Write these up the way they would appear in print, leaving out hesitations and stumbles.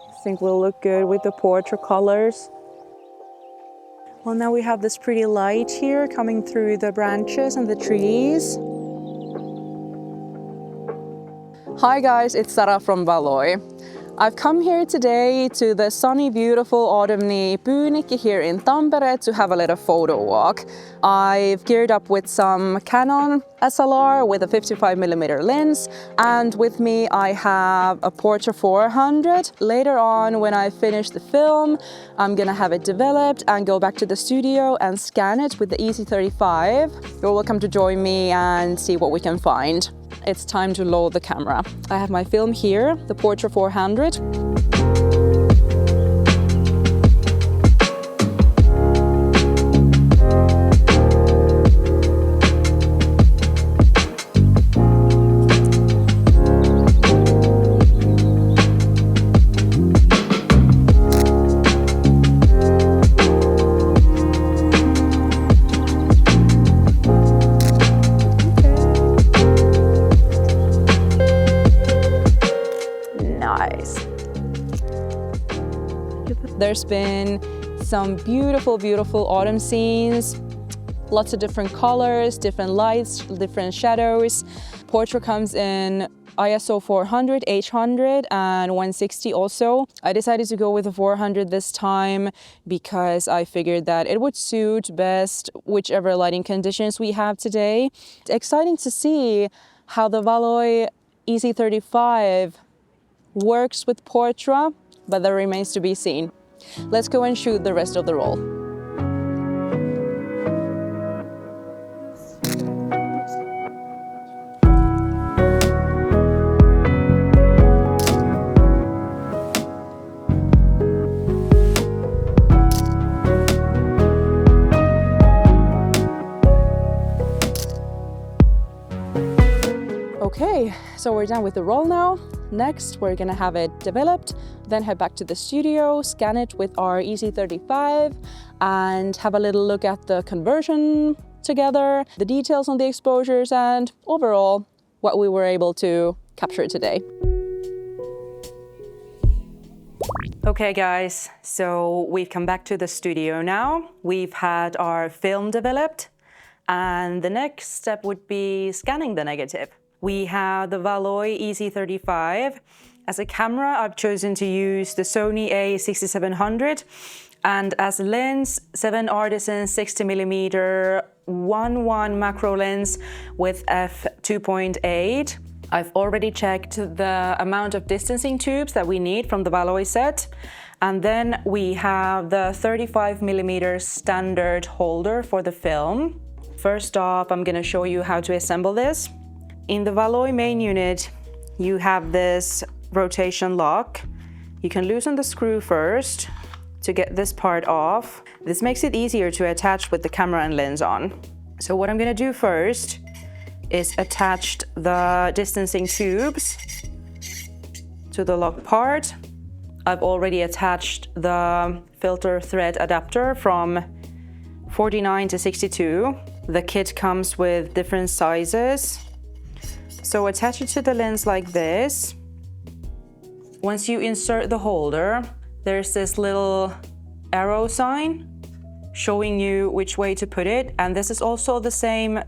I think will look good with the Portra colors. Well, now we have this pretty light here coming through the branches and the trees. Hi guys, it's Sara from Valoi. I've come here today to the sunny, beautiful autumny Pyynikki here in Tampere to have a little photo walk. I've geared up with some Canon SLR with a 55mm lens, and with me I have a Portra 400. Later on, when I finish the film, I'm gonna have it developed and go back to the studio and scan it with the AE-135. You're welcome to join me and see what we can find. It's time to load the camera. I have my film here, the Portra 400. There's been some beautiful, beautiful autumn scenes, lots of different colors, different lights, different shadows. Portra comes in ISO 400, H100 and 160 also. I decided to go with the 400 this time because I figured that it would suit best whichever lighting conditions we have today. It's exciting to see how the Valoi Easy35 works with Portra, but that remains to be seen. Let's go and shoot the rest of the roll. Okay, so we're done with the roll now. Next, we're gonna have it developed, then head back to the studio, scan it with our Easy35, and have a little look at the conversion together, the details on the exposures, and overall, what we were able to capture today. Okay guys, so we've come back to the studio now. We've had our film developed, and the next step would be scanning the negative. We have the Valoi Easy35. As a camera, I've chosen to use the Sony a6700, and as a lens, 7 Artisan 60mm 1.1 macro lens with f2.8. I've already checked the amount of distancing tubes that we need from the Valoi set. And then we have the 35mm standard holder for the film. First off, I'm gonna show you how to assemble this. In the Valoi main unit, you have this rotation lock. You can loosen the screw first to get this part off. This makes it easier to attach with the camera and lens on. So what I'm gonna do first is attach the distancing tubes to the lock part. I've already attached the filter thread adapter from 49 to 62. The kit comes with different sizes. So attach it to the lens like this. Once you insert the holder, there's this little arrow sign showing you which way to put it, and this is also the same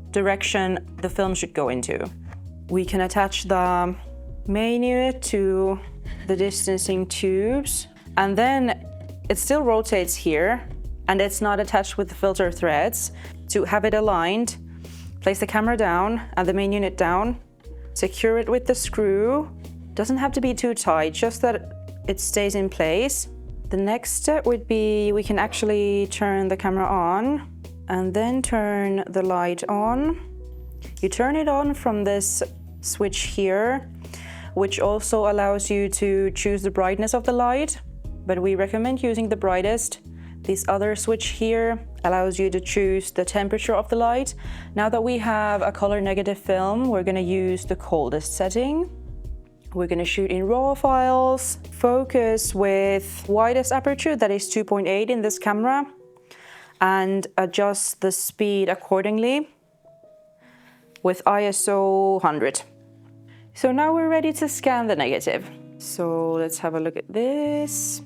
direction the film should go into. We can attach the main unit to the distancing tubes, and then it still rotates here, and it's not attached with the filter threads. To have it aligned, place the camera down and the main unit down, secure it with the screw. Doesn't have to be too tight, just that it stays in place. The next step would be we can actually turn the camera on and then turn the light on. You turn it on from this switch here, which also allows you to choose the brightness of the light, but we recommend using the brightest. This other switch here allows you to choose the temperature of the light. Now that we have a color negative film, we're gonna use the coldest setting. We're gonna shoot in RAW files, focus with widest aperture, that is 2.8 in this camera, and adjust the speed accordingly with ISO 100. So now we're ready to scan the negative. So let's have a look at this.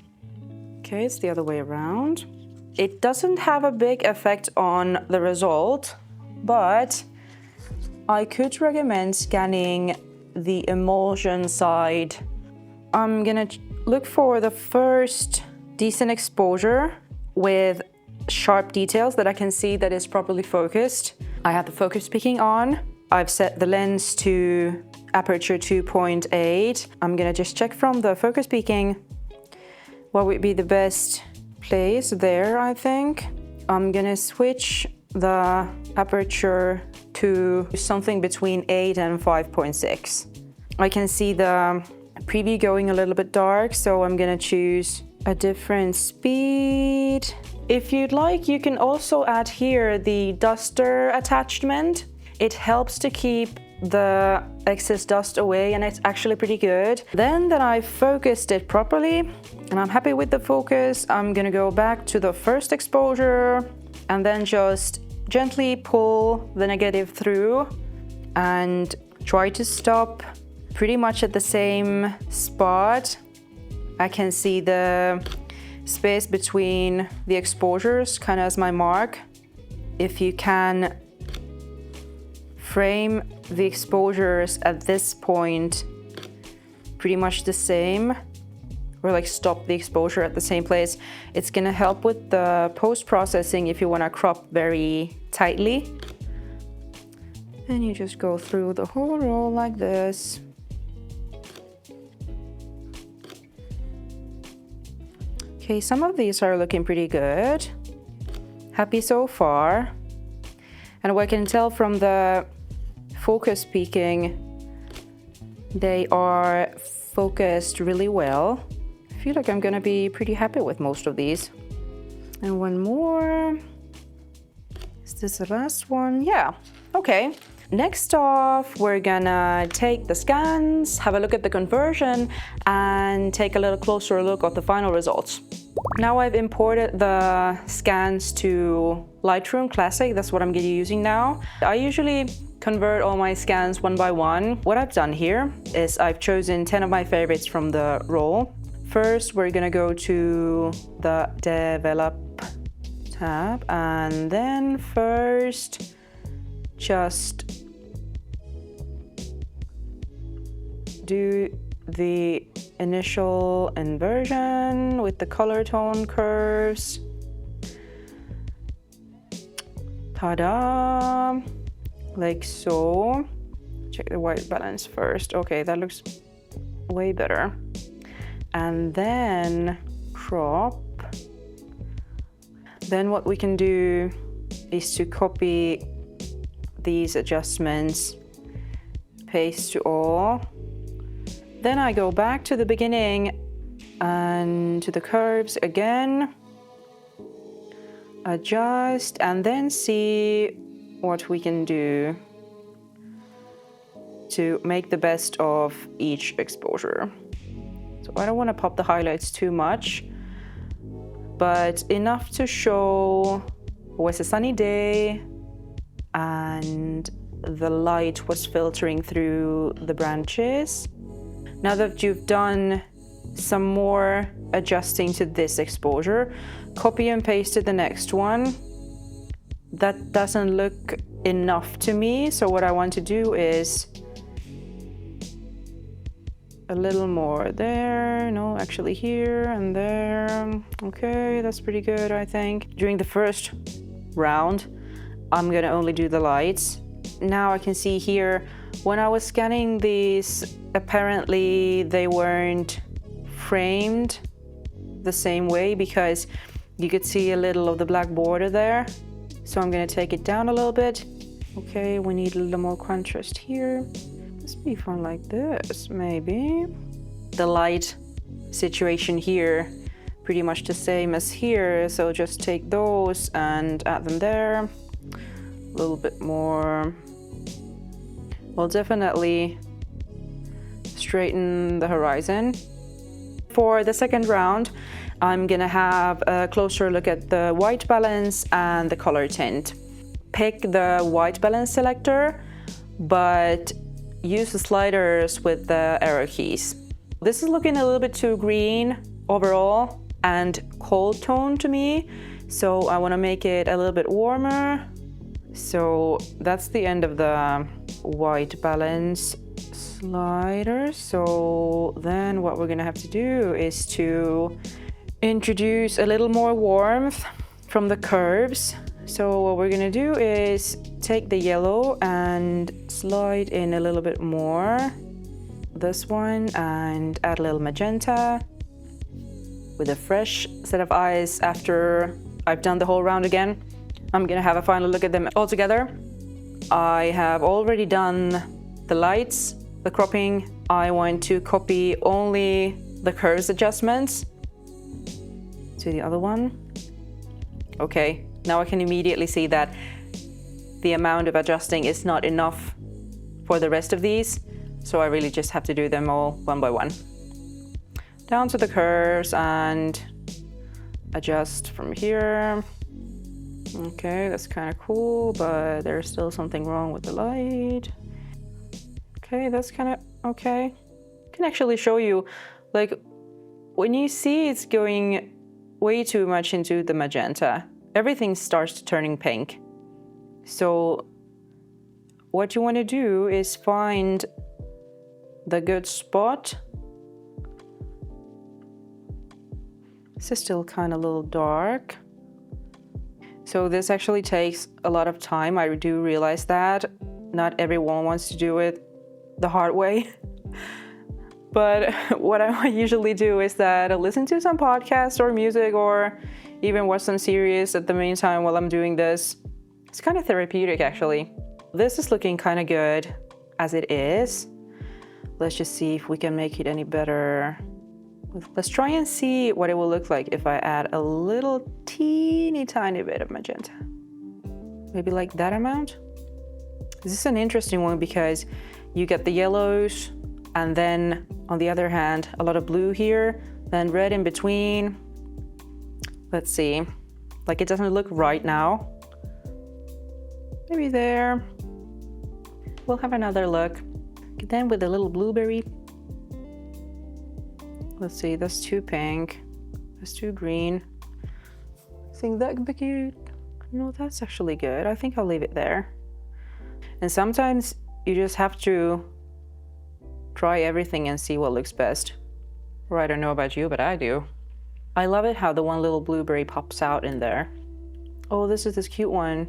Okay, it's the other way around. It doesn't have a big effect on the result, but I could recommend scanning the emulsion side. I'm gonna look for the first decent exposure with sharp details that I can see that is properly focused. I have the focus peaking on. I've set the lens to aperture 2.8. I'm gonna just check from the focus peaking what would be the best place there, I think. I'm gonna switch the aperture to something between 8 and 5.6. I can see the preview going a little bit dark, so I'm gonna choose a different speed. If you'd like, you can also add here the duster attachment. It helps to keep the excess dust away, and it's actually pretty good. Then that I've focused it properly and I'm happy with the focus, I'm gonna go back to the first exposure and then just gently pull the negative through and try to stop pretty much at the same spot. I can see the space between the exposures kind of as my mark. If you can frame the exposures at this point pretty much the same, or like stop the exposure at the same place, it's gonna help with the post-processing if you wanna crop very tightly. And you just go through the whole roll like this. Okay, some of these are looking pretty good. Happy so far. And what I can tell from the focus peaking, they are focused really well. I feel like I'm gonna be pretty happy with most of these. And one more. Is this the last one? Yeah, okay. Next off, we're gonna take the scans, have a look at the conversion, and take a little closer look at the final results. Now I've imported the scans to Lightroom Classic. That's what I'm gonna be using now. I usually convert all my scans one by one. What I've done here is I've chosen 10 of my favorites from the roll. First, we're gonna go to the Develop tab, and then first, just do the initial inversion with the color tone curves. Ta-da! Like so. Check the white balance first. Okay, that looks way better. And then crop. Then what we can do is to copy these adjustments, paste to all. Then I go back to the beginning and to the curves again, adjust, and then see what we can do to make the best of each exposure. So I don't want to pop the highlights too much, but enough to show it was a sunny day and the light was filtering through the branches. Now that you've done some more adjusting to this exposure, copy and paste to the next one. That doesn't look enough to me, so what I want to do is a little more there, no, actually here and there. Okay, that's pretty good, I think. During the first round, I'm gonna only do the lights. Now I can see here, when I was scanning these, apparently they weren't framed the same way because you could see a little of the black border there. So I'm gonna take it down a little bit. Okay, we need a little more contrast here. Let's be fun like this, maybe. The light situation here, pretty much the same as here. So just take those and add them there. A little bit more. We'll definitely straighten the horizon. For the second round, I'm gonna have a closer look at the white balance and the color tint. Pick the white balance selector, but use the sliders with the arrow keys. This is looking a little bit too green overall and cold tone to me. So I want to make it a little bit warmer. So that's the end of the white balance slider. So then what we're gonna have to do is to introduce a little more warmth from the curves. So what we're gonna do is take the yellow and slide in a little bit more, this one, and add a little magenta with a fresh set of eyes after I've done the whole round again. I'm gonna have a final look at them all together. I have already done the lights, the cropping. I want to copy only the curves adjustments to the other one. Okay, now I can immediately see that the amount of adjusting is not enough for the rest of these. So I really just have to do them all one by one. Down to the curves and adjust from here. Okay, that's kind of cool, but there's still something wrong with the light. Okay, that's kind of okay. I can actually show you, like, when you see it's going way too much into the magenta, everything starts turning pink. So what you want to do is find the good spot. This is still kind of a little dark. So this actually takes a lot of time. I do realize that. Not everyone wants to do it the hard way. But what I usually do is that I listen to some podcasts or music or even watch some series at the meantime while I'm doing this. It's kind of therapeutic actually. This is looking kind of good as it is. Let's just see if we can make it any better. Let's try and see what it will look like if I add a little teeny tiny bit of magenta. Maybe like that amount. This is an interesting one because you get the yellows and then on the other hand, a lot of blue here, then red in between. Let's see, like it doesn't look right now. Maybe there. We'll have another look. Then with a little blueberry. Let's see, that's too pink. That's too green. I think that could be cute. No, that's actually good. I think I'll leave it there. And sometimes you just have to try everything and see what looks best. Or I don't know about you, but I do. I love it how the one little blueberry pops out in there. Oh, this is this cute one.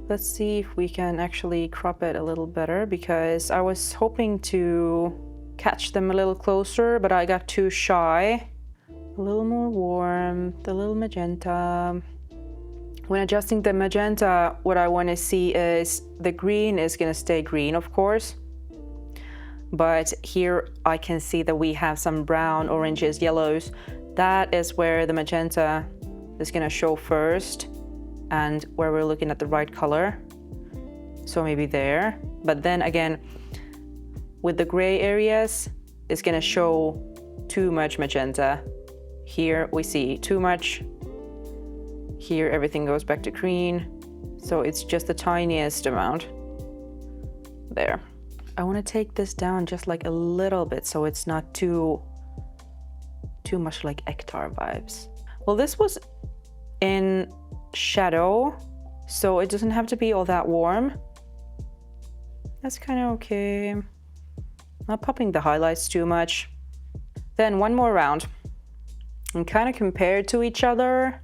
Let's see if we can actually crop it a little better because I was hoping to catch them a little closer, but I got too shy. A little more warmth, a little magenta. When adjusting the magenta, what I want to see is the green is going to stay green, of course. But here I can see that we have some brown, oranges, yellows. That is where the magenta is going to show first and where we're looking at the right color. So maybe there. But then again, with the gray areas, it's gonna show too much magenta. Here we see too much. Here everything goes back to green. So it's just the tiniest amount. There. I wanna take this down just like a little bit so it's not too much like Ektar vibes. Well, this was in shadow, so it doesn't have to be all that warm. That's kind of okay. Not popping the highlights too much. Then one more round. And kind of compared to each other.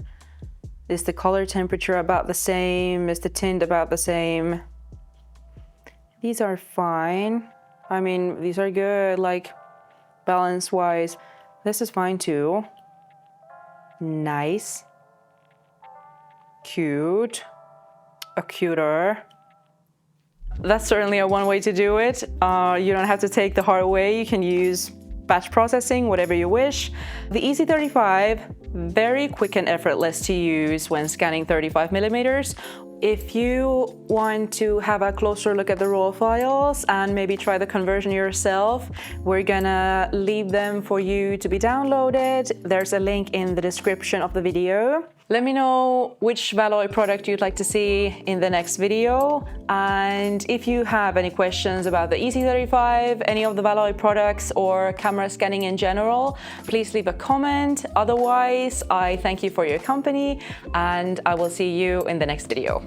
Is the color temperature about the same? Is the tint about the same? These are fine. I mean, these are good, like balance-wise. This is fine too. Nice. Cute. A cuter. That's certainly one way to do it. You don't have to take the hard way. You can use batch processing, whatever you wish. The EC35, very quick and effortless to use when scanning 35mm. If you want to have a closer look at the raw files and maybe try the conversion yourself, we're gonna leave them for you to be downloaded. There's a link in the description of the video. Let me know which Valoi product you'd like to see in the next video. And if you have any questions about the EC35, any of the Valoi products, or camera scanning in general, please leave a comment. Otherwise, I thank you for your company and I will see you in the next video.